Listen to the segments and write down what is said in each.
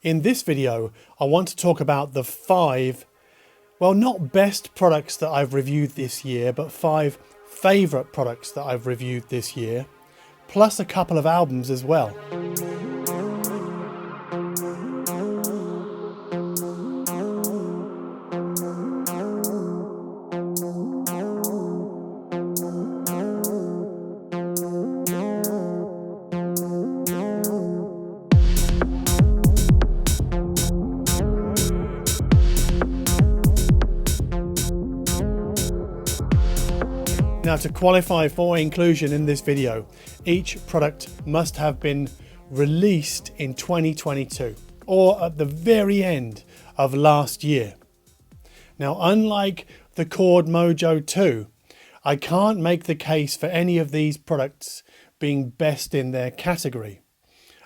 In this video, I want to talk about the 5, well, not best products that I've reviewed this year, but 5 favourite products that I've reviewed this year, plus a couple of albums as well. Now, to qualify for inclusion in this video, each product must have been released in 2022 or at the very end of last year. Now, unlike the Chord Mojo 2, I can't make the case for any of these products being best in their category.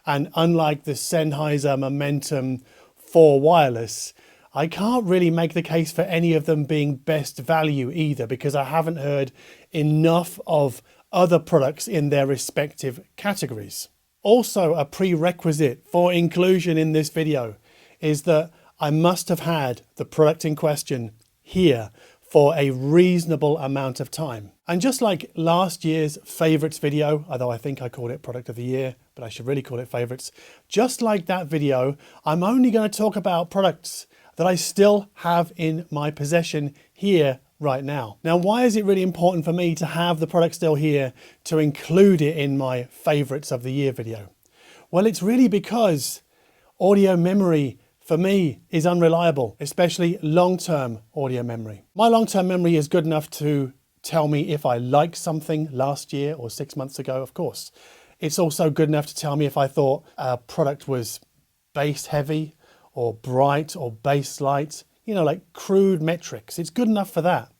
And unlike the Sennheiser Momentum 4 Wireless, I can't really make the case for any of them being best value either, because I haven't heard enough of other products in their respective categories. Also, a prerequisite for inclusion in this video is that I must have had the product in question here for a reasonable amount of time. And just like last year's favourites video, although I think I called it product of the year, but I should really call it favourites, just like that video, I'm only going to talk about products that I still have in my possession here right now. Now, why is it really important for me to have the product still here to include it in my favourites of the year video? Well, it's really because audio memory for me is unreliable, especially long-term audio memory. My long-term memory is good enough to tell me if I liked something last year or 6 months ago, of course. It's also good enough to tell me if I thought a product was bass heavy or bright or bass light, you know, like crude metrics. It's good enough for that.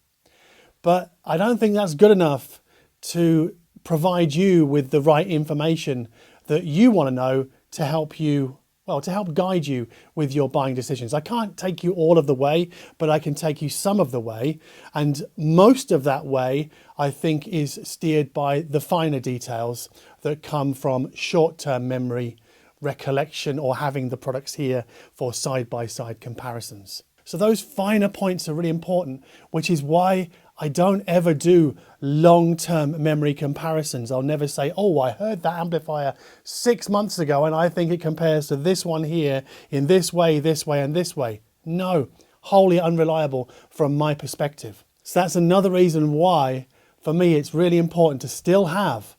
But I don't think that's good enough to provide you with the right information that you want to know to help you, well, to help guide you with your buying decisions. I can't take you all of the way, but I can take you some of the way. And most of that way, I think, is steered by the finer details that come from short-term memory recollection or having the products here for side-by-side comparisons. So those finer points are really important, which is why I don't ever do long-term memory comparisons. I'll never say, oh, I heard that amplifier 6 months ago and I think it compares to this one here in this way, and this way. No, wholly unreliable from my perspective. So that's another reason why, for me, it's really important to still have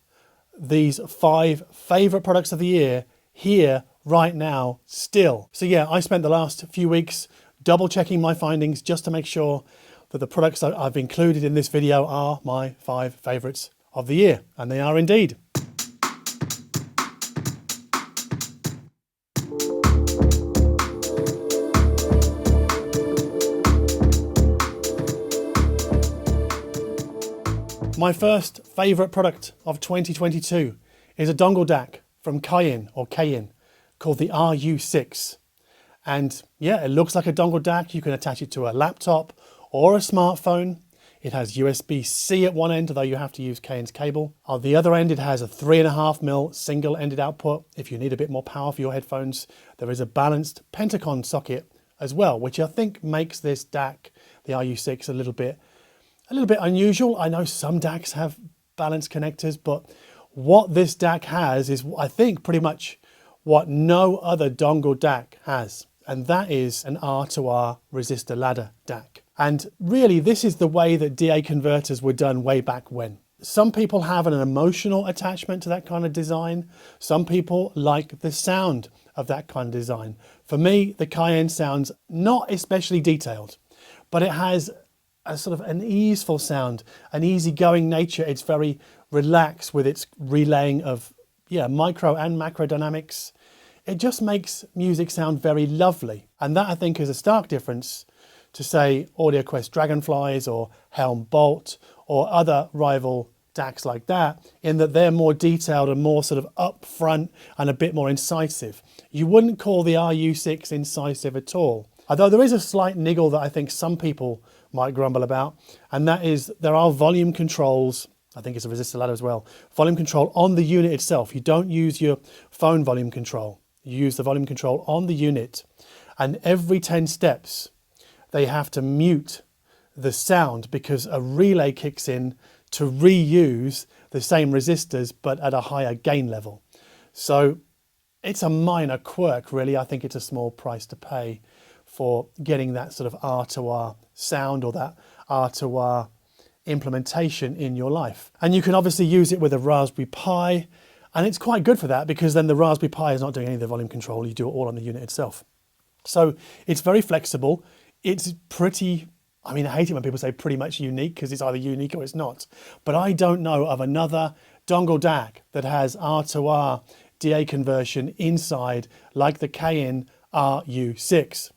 these 5 favourite products of the year here right now still. So yeah, I spent the last few weeks double checking my findings just to make sure that the products that I've included in this video are my 5 favourites of the year, and they are indeed. My first favourite product of 2022 is a dongle DAC from Cayin called the RU6. And yeah, it looks like a dongle DAC. You can attach it to a laptop or a smartphone. It has USB-C at one end, although you have to use Cayin's cable. On the other end, it has a 3.5mm single-ended output. If you need a bit more power for your headphones, there is a balanced Pentacon socket as well, which I think makes this DAC, the RU6, a little bit unusual. I know some DACs have balanced connectors, but what this DAC has is, I think, pretty much what no other dongle DAC has, and that is an R2R resistor ladder DAC. And really, this is the way that DA converters were done way back when. Some people have an emotional attachment to that kind of design. Some people like the sound of that kind of design. For me, the Cayin sounds not especially detailed, but it has a sort of an easeful sound, an easygoing nature. It's very relaxed with its relaying of micro and macro dynamics. It just makes music sound very lovely. And that, I think, is a stark difference to, say, AudioQuest Dragonflies or Helm Bolt or other rival DACs like that, in that they're more detailed and more sort of upfront and a bit more incisive. You wouldn't call the RU6 incisive at all. Although there is a slight niggle that I think some people might grumble about, and that is there are volume controls. I think it's a resistor ladder as well. Volume control on the unit itself. You don't use your phone volume control. use the volume control on the unit, and every 10 steps they have to mute the sound because a relay kicks in to reuse the same resistors but at a higher gain level. So it's a minor quirk, really. I think it's a small price to pay for getting that sort of R2R sound or that R2R implementation in your life. And you can obviously use it with a Raspberry Pi, and it's quite good for that because then the Raspberry Pi is not doing any of the volume control. You do it all on the unit itself. So it's very flexible. It's pretty, I mean, I hate it when people say pretty much unique because it's either unique or it's not. But I don't know of another dongle DAC that has R2R DA conversion inside like the Cayin RU6.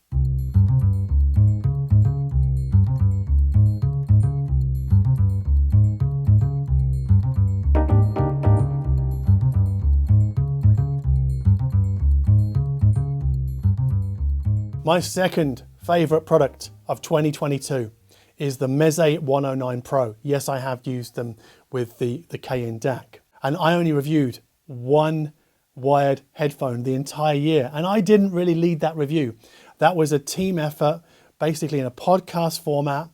My second favourite product of 2022 is the Meze 109 Pro. Yes, I have used them with the Cayin DAC. And I only reviewed one wired headphone the entire year. And I didn't really lead that review. That was a team effort, basically in a podcast format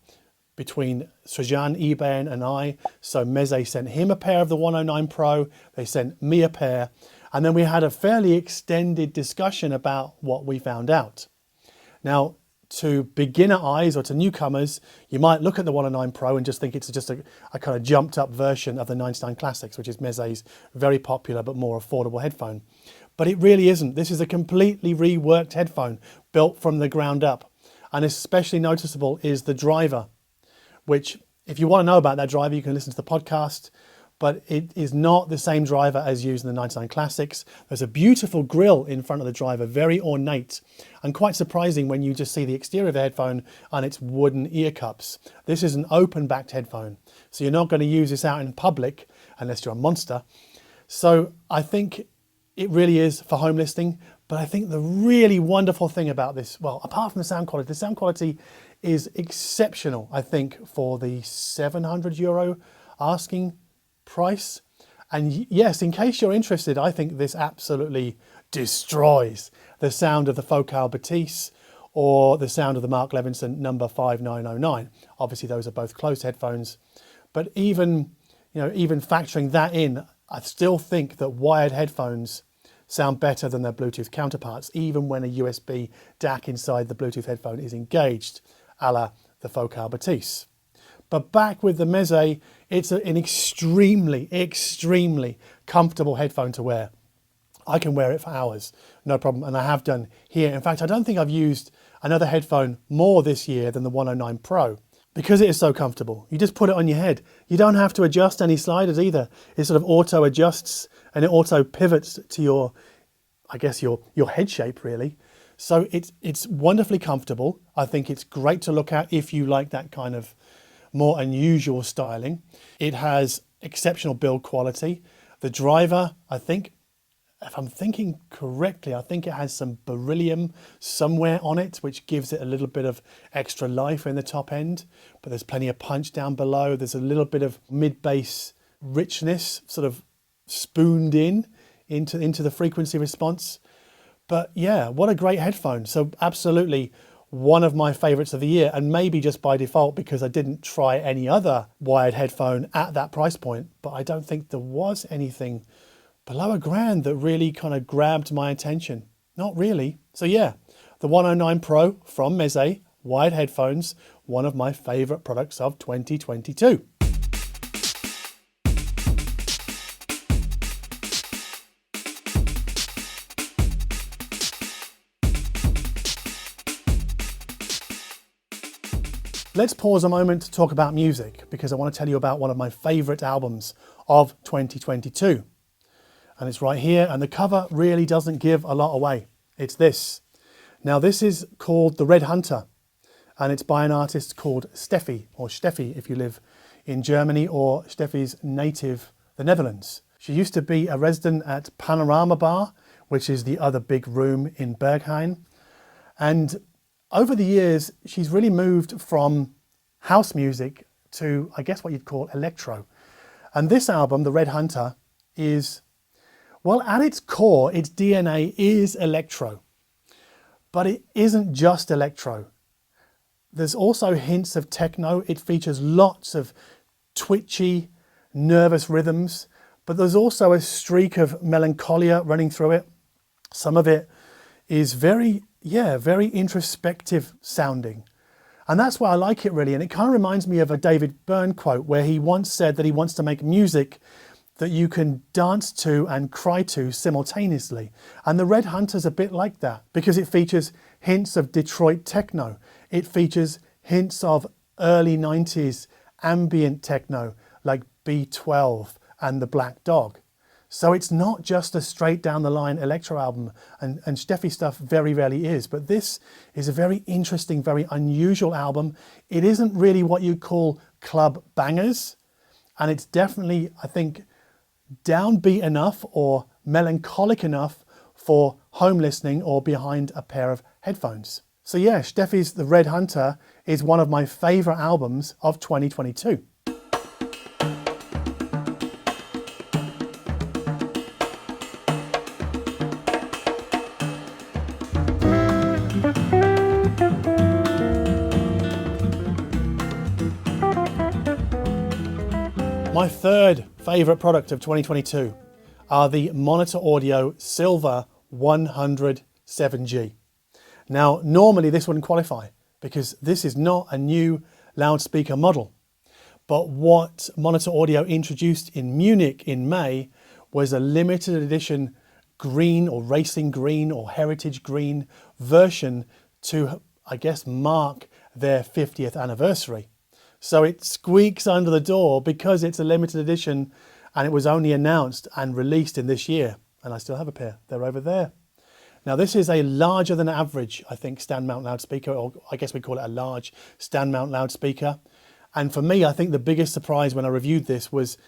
between Srijan Iban and I. So Meze sent him a pair of the 109 Pro. They sent me a pair. And then we had a fairly extended discussion about what we found out. Now, to beginner eyes or to newcomers, you might look at the 109 Pro and just think it's just a kind of jumped up version of the 99 Classics, which is Meze's very popular but more affordable headphone. But it really isn't. This is a completely reworked headphone built from the ground up. And especially noticeable is the driver, which if you want to know about that driver, you can listen to the podcast. But it is not the same driver as used in the 99 Classics. There's a beautiful grille in front of the driver, very ornate, and quite surprising when you just see the exterior of the headphone and its wooden ear cups. This is an open-backed headphone, so you're not going to use this out in public unless you're a monster. So I think it really is for home listening, but I think the really wonderful thing about this, well, apart from the sound quality is exceptional, I think, for the €700 asking price. And yes, in case you're interested, I think this absolutely destroys the sound of the Focal Batiste or the sound of the Mark Levinson number 5909. Obviously those are both closed headphones, but even factoring that in, I still think that wired headphones sound better than their Bluetooth counterparts, even when a USB DAC inside the Bluetooth headphone is engaged, a la the Focal Batiste. But back with the Meze, it's an extremely, extremely comfortable headphone to wear. I can wear it for hours, no problem, and I have done here. In fact, I don't think I've used another headphone more this year than the 109 Pro because it is so comfortable. You just put it on your head. You don't have to adjust any sliders either. It sort of auto adjusts and it auto pivots to your head shape, really. So it's wonderfully comfortable. I think it's great to look at if you like that kind of more unusual styling. It has exceptional build quality. The driver, I think, if I'm thinking correctly, I think it has some beryllium somewhere on it, which gives it a little bit of extra life in the top end, but there's plenty of punch down below. There's a little bit of mid-bass richness sort of spooned into the frequency response. But yeah, what a great headphone. So absolutely one of my favorites of the year, and maybe just by default because I didn't try any other wired headphone at that price point, but I don't think there was anything below $1,000 that really kind of grabbed my attention. Not really. So yeah, the 109 Pro from Meze, wired headphones, one of my favorite products of 2022. Let's pause a moment to talk about music because I want to tell you about one of my favorite albums of 2022. And it's right here, and the cover really doesn't give a lot away. It's this. Now this is called The Red Hunter, and it's by an artist called Steffi, or Steffi if you live in Germany, or Steffi's native, the Netherlands. She used to be a resident at Panorama Bar, which is the other big room in Berghain. And over the years, she's really moved from house music to, I guess, what you'd call electro. And this album, The Red Hunter, is Well, at its core, its DNA is electro, but it isn't just electro. There's also hints of techno. It features lots of twitchy, nervous rhythms, but there's also a streak of melancholia running through it. Some of it is very introspective sounding. And that's why I like it really. And it kind of reminds me of a David Byrne quote where he once said that he wants to make music that you can dance to and cry to simultaneously. And the Red Hunter's a bit like that because it features hints of Detroit techno. It features hints of early 90s ambient techno like B12 and The Black Dog. So it's not just a straight down the line electro album, and Steffi stuff very rarely is, but this is a very interesting, very unusual album. It isn't really what you'd call club bangers, and it's definitely, I think, downbeat enough or melancholic enough for home listening or behind a pair of headphones. So yeah, Steffi's The Red Hunter is one of my favourite albums of 2022. My third favourite product of 2022 are the Monitor Audio Silver 100 7G. Now, normally this wouldn't qualify because this is not a new loudspeaker model. But what Monitor Audio introduced in Munich in May was a limited edition green or racing green or heritage green version to, I guess, mark their 50th anniversary. So it squeaks under the door because it's a limited edition and it was only announced and released in this year. And I still have a pair, they're over there. Now this is a larger than average, I think, stand mount loudspeaker, or I guess we call it a large stand mount loudspeaker. And for me, I think the biggest surprise when I reviewed this was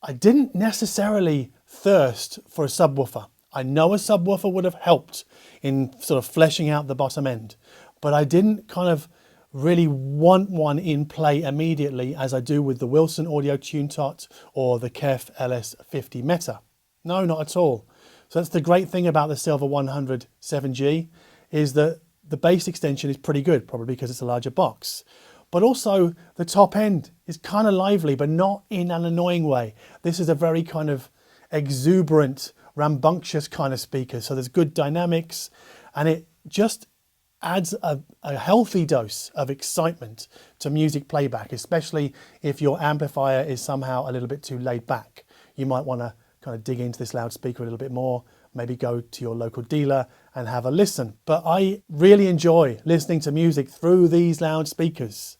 I didn't necessarily thirst for a subwoofer. I know a subwoofer would have helped in sort of fleshing out the bottom end, but I didn't kind of really want one in play immediately as I do with the Wilson Audio Tune Tot or the KEF LS50 Meta. No, not at all. So that's the great thing about the Silver 100 7G is that the bass extension is pretty good, probably because it's a larger box. But also the top end is kind of lively, but not in an annoying way. This is a very kind of exuberant, rambunctious kind of speaker. So there's good dynamics and it just adds a healthy dose of excitement to music playback, especially if your amplifier is somehow a little bit too laid back. You might want to kind of dig into this loudspeaker a little bit more, maybe go to your local dealer and have a listen. But I really enjoy listening to music through these loudspeakers.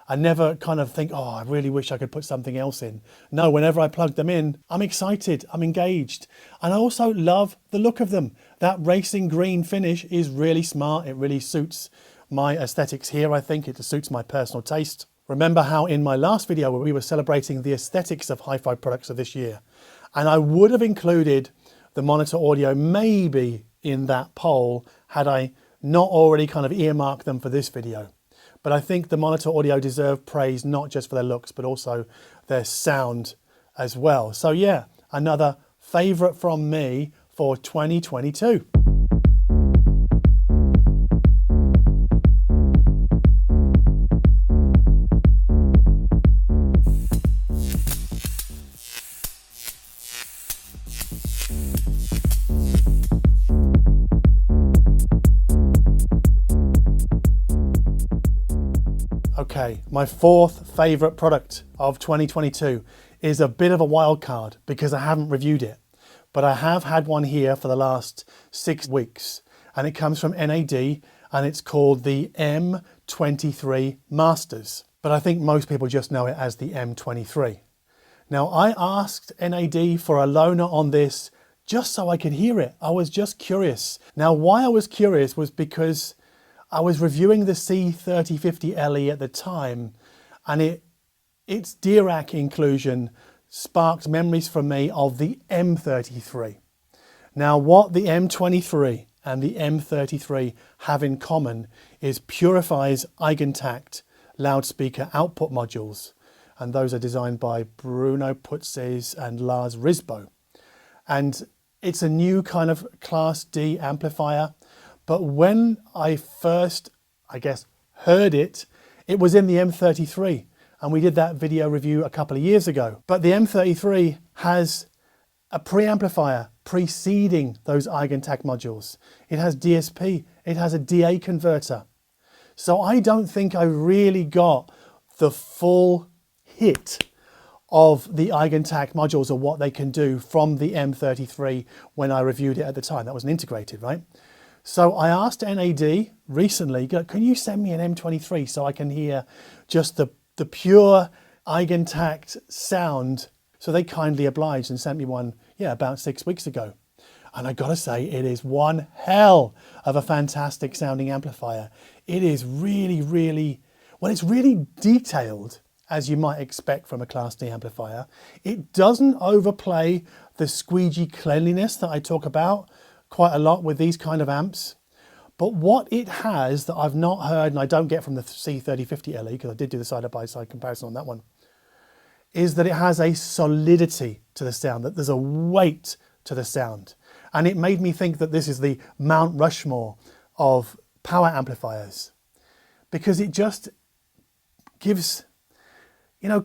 I never kind of think, oh, I really wish I could put something else in. No, whenever I plug them in, I'm excited, I'm engaged. And I also love the look of them. That racing green finish is really smart. It really suits my aesthetics here, I think. It suits my personal taste. Remember how in my last video where we were celebrating the aesthetics of hi-fi products of this year, and I would have included the Monitor Audio maybe in that poll had I not already kind of earmarked them for this video. But I think the Monitor Audio deserve praise not just for their looks, but also their sound as well. So yeah, another favourite from me for 2022. Okay, my fourth favourite product of 2022 is a bit of a wild card because I haven't reviewed it, but I have had one here for the last 6 weeks and it comes from NAD and it's called the M23 Masters, but I think most people just know it as the M23. Now I asked NAD for a loaner on this just so I could hear it. I was just curious. Now why I was curious was because I was reviewing the C3050 LE at the time and its DIRAC inclusion sparked memories for me of the M33. Now what the M23 and the M33 have in common is Purify's Eigentakt loudspeaker output modules, and those are designed by Bruno Putzes and Lars Risbo. and it's a new kind of Class D amplifier. But when I first, I guess, heard it, it was in the M33, and we did that video review a couple of years ago. But the M33 has a preamplifier preceding those Eigentakt modules. It has DSP, it has a DA converter. So I don't think I really got the full hit of the Eigentakt modules or what they can do from the M33 when I reviewed it at the time. That was an integrated, right? So I asked NAD recently, can you send me an M23 so I can hear just the pure Eigentakt sound? So they kindly obliged and sent me one, about 6 weeks ago. And I gotta say, it is one hell of a fantastic sounding amplifier. It is really, really, well, it's really detailed, as you might expect from a Class D amplifier. It doesn't overplay the squeegee cleanliness that I talk about quite a lot with these kind of amps. But what it has that I've not heard, and I don't get from the C3050 LE, because I did do the side-by-side comparison on that one, is that it has a solidity to the sound, that there's a weight to the sound. And it made me think that this is the Mount Rushmore of power amplifiers, because it just gives,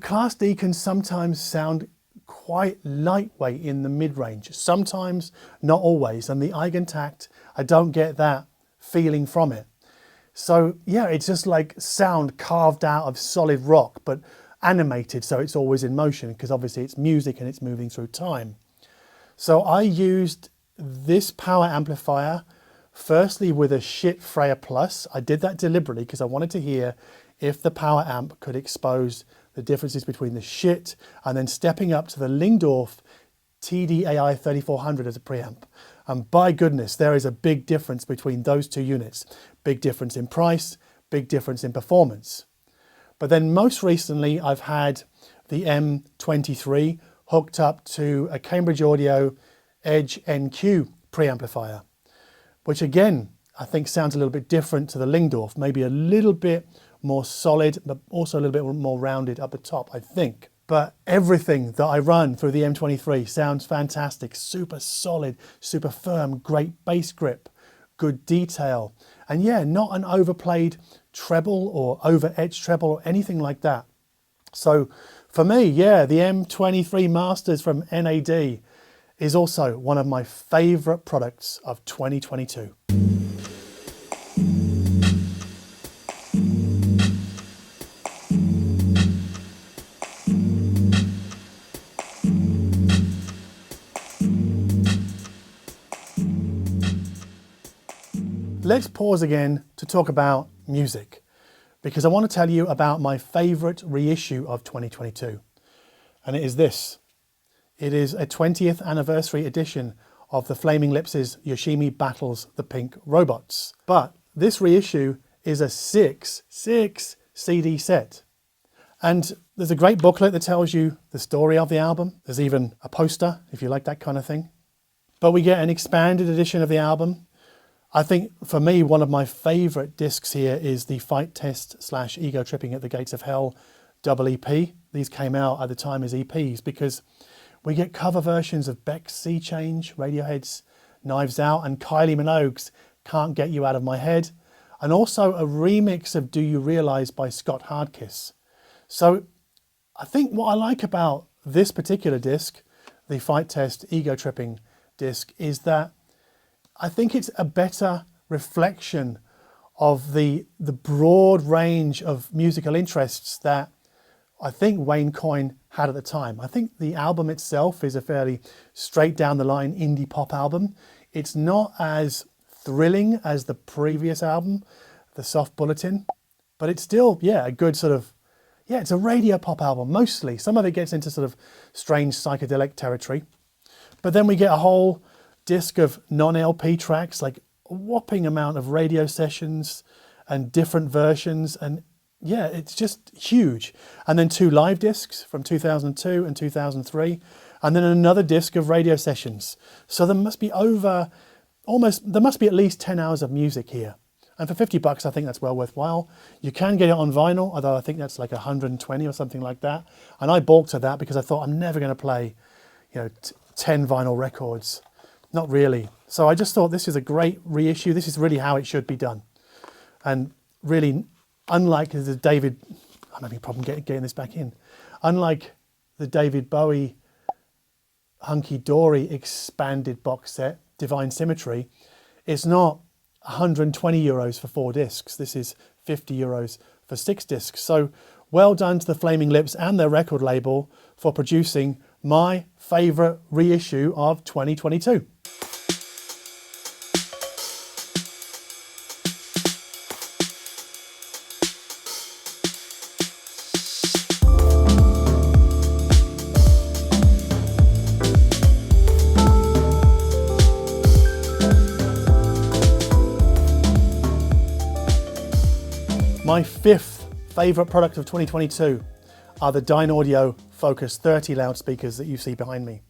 Class D can sometimes sound quite lightweight in the mid-range, sometimes, not always. And the Eigentakt, I don't get that feeling from it. So yeah, it's just like sound carved out of solid rock, but animated, so it's always in motion, because obviously it's music and it's moving through time. So I used this power amplifier firstly with a Schiit Freya Plus. I did that deliberately because I wanted to hear if the power amp could expose the differences between the Schiit and then stepping up to the Lingdorf TD-AI3400 as a preamp. And by goodness, there is a big difference between those two units. Big difference in price, big difference in performance. But then most recently, I've had the M23 hooked up to a Cambridge Audio Edge NQ preamplifier, which again, I think sounds a little bit different to the Lingdorf, maybe a little bit more solid, but also a little bit more rounded up the top, I think. But everything that I run through the M23 sounds fantastic, super solid, super firm, great bass grip, good detail. And yeah, not an overplayed treble or over-edged treble or anything like that. So for me, yeah, the M23 Masters from NAD is also one of my favorite products of 2022. Let's pause again to talk about music, because I want to tell you about my favorite reissue of 2022. And it is this. It is a 20th anniversary edition of the Flaming Lips' Yoshimi Battles the Pink Robots. But this reissue is a six CD set. And there's a great booklet that tells you the story of the album. There's even a poster, if you like that kind of thing. But we get an expanded edition of the album. I think, for me, one of my favorite discs here is the Fight Test / Ego Tripping at the Gates of Hell double EP. These came out at the time as EPs because we get cover versions of Beck's Sea Change, Radiohead's Knives Out, and Kylie Minogue's Can't Get You Out of My Head, and also a remix of Do You Realise by Scott Hardkiss. So I think what I like about this particular disc, the Fight Test Ego Tripping disc, is that I think it's a better reflection of the broad range of musical interests that I think Wayne Coyne had at the time. I think the album itself is a fairly straight down the line indie pop album. It's not as thrilling as the previous album, The Soft Bulletin, but it's still, yeah, a good sort of, yeah, it's a radio pop album mostly. Some of it gets into sort of strange psychedelic territory. But then we get a whole disc of non-LP tracks, like a whopping amount of radio sessions and different versions, and yeah, it's just huge. And then 2 live discs from 2002 and 2003, and then another disc of radio sessions. So there must be at least 10 hours of music here. And for $50, I think that's well worthwhile. You can get it on vinyl, although I think that's like 120 or something like that. And I balked at that because I thought I'm never going to play, 10 vinyl records. Not really. So I just thought this is a great reissue. This is really how it should be done. And really, unlike the David, I'm having a problem getting this back in. Unlike the David Bowie Hunky Dory expanded box set, Divine Symmetry, it's not 120 euros for 4 discs. This is 50 euros for 6 discs. So well done to the Flaming Lips and their record label for producing my favourite reissue of 2022. My 5th favourite product of 2022 are the Dynaudio Focus 30 loudspeakers that you see behind me.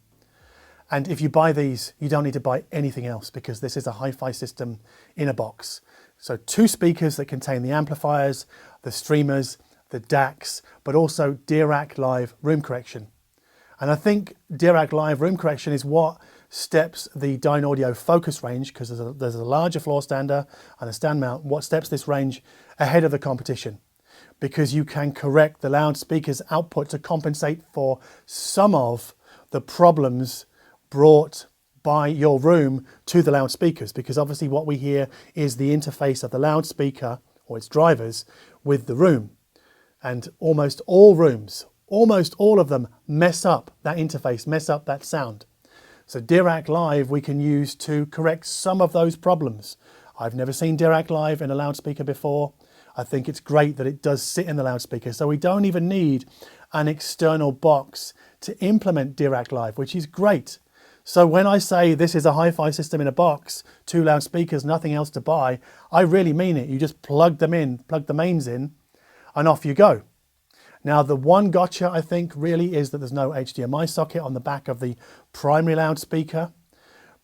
And if you buy these, you don't need to buy anything else because this is a hi-fi system in a box. So 2 speakers that contain the amplifiers, the streamers, the DACs, but also Dirac Live room correction. And I think Dirac Live room correction is what steps the Dynaudio Focus range, because there's a larger floor stander and a stand mount, what steps this range ahead of the competition, because you can correct the loudspeaker's output to compensate for some of the problems brought by your room to the loudspeakers, because obviously what we hear is the interface of the loudspeaker or its drivers with the room. And almost all rooms, almost all of them mess up that interface, mess up that sound. So Dirac Live we can use to correct some of those problems. I've never seen Dirac Live in a loudspeaker before. I think it's great that it does sit in the loudspeaker, so we don't even need an external box to implement Dirac Live, which is great. So when I say this is a hi-fi system in a box, 2 loudspeakers, nothing else to buy, I really mean it. You just plug them in, plug the mains in, and off you go. Now the one gotcha I think really is that there's no HDMI socket on the back of the primary loudspeaker.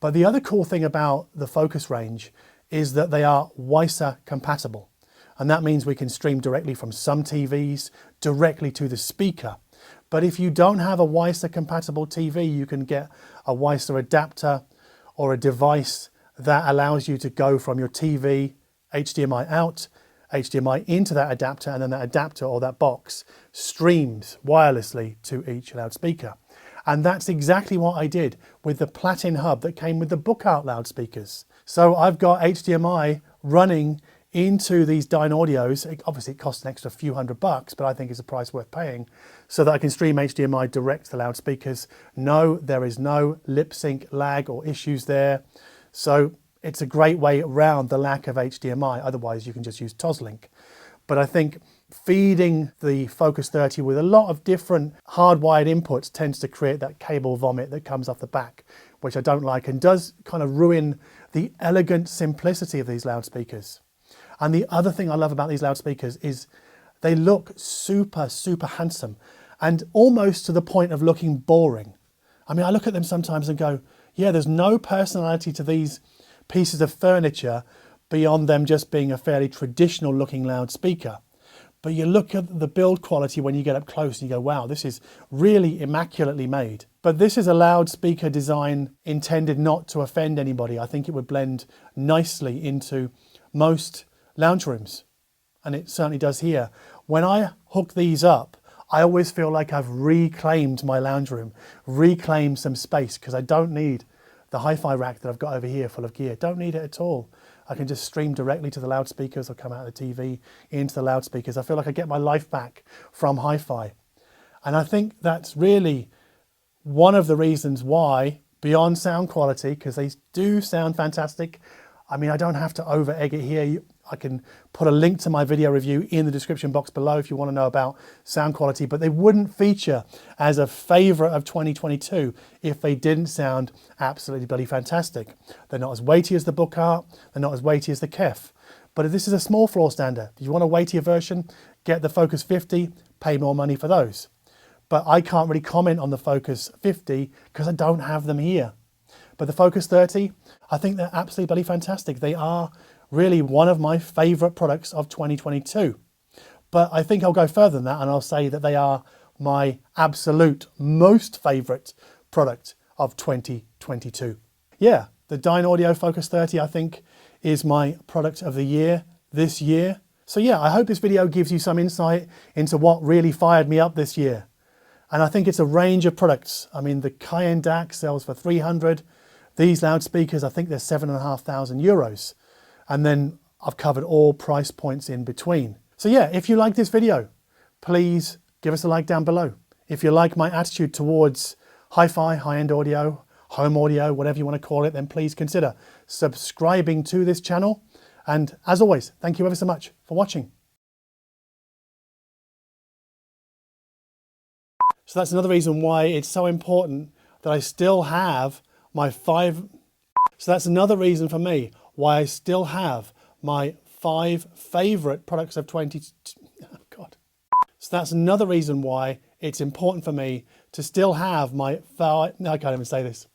But the other cool thing about the Focus range is that they are WiSA compatible. And that means we can stream directly from some TVs directly to the speaker. But if you don't have a WiSA compatible TV, you can get a WiSA adapter or a device that allows you to go from your TV, HDMI out, HDMI into that adapter, and then that adapter or that box streams wirelessly to each loudspeaker. And that's exactly what I did with the Platin hub that came with the Bookart loudspeakers. So I've got HDMI running into these Dynaudios. Obviously it costs an extra few $100, but I think it's a price worth paying, so that I can stream HDMI direct to the loudspeakers. No, there is no lip sync lag or issues there. So it's a great way around the lack of HDMI. Otherwise you can just use Toslink. But I think feeding the Focus 30 with a lot of different hardwired inputs tends to create that cable vomit that comes off the back, which I don't like, and does kind of ruin the elegant simplicity of these loudspeakers. And the other thing I love about these loudspeakers is they look super, super handsome, and almost to the point of looking boring. I mean, I look at them sometimes and go, yeah, there's no personality to these pieces of furniture beyond them just being a fairly traditional looking loudspeaker. But you look at the build quality when you get up close and you go, wow, this is really immaculately made. But this is a loudspeaker design intended not to offend anybody. I think it would blend nicely into most lounge rooms, and it certainly does here. When I hook these up, I always feel like I've reclaimed my lounge room, reclaimed some space, because I don't need the hi-fi rack that I've got over here full of gear. Don't need it at all. I can just stream directly to the loudspeakers or come out of the TV into the loudspeakers. I feel like I get my life back from hi-fi. And I think that's really one of the reasons why, beyond sound quality, because they do sound fantastic. I mean, I don't have to over egg it here. I can put a link to my video review in the description box below if you want to know about sound quality, but they wouldn't feature as a favorite of 2022 if they didn't sound absolutely bloody fantastic. They're not as weighty as the Bookart, they're not as weighty as the Kef, but if this is a small floor stander, if you want a weightier version, get the Focus 50, pay more money for those. But I can't really comment on the Focus 50 because I don't have them here. But the Focus 30, I think they're absolutely bloody fantastic. They are really one of my favorite products of 2022. But I think I'll go further than that, and I'll say that they are my absolute most favorite product of 2022. Yeah, the Dynaudio Focus 30 I think is my product of the year this year. So yeah, I hope this video gives you some insight into what really fired me up this year. And I think it's a range of products. I mean, the Cayin DAC sells for 300. These loudspeakers, I think they're 7,500 euros. And then I've covered all price points in between. So yeah, if you like this video, please give us a like down below. If you like my attitude towards hi-fi, high-end audio, home audio, whatever you want to call it, then please consider subscribing to this channel. And as always, thank you ever so much for watching. So that's another reason why it's so important that I still have my 5 favorite products of 20. Oh God. So that's another reason why it's important for me to still have my 5. I can't even say this.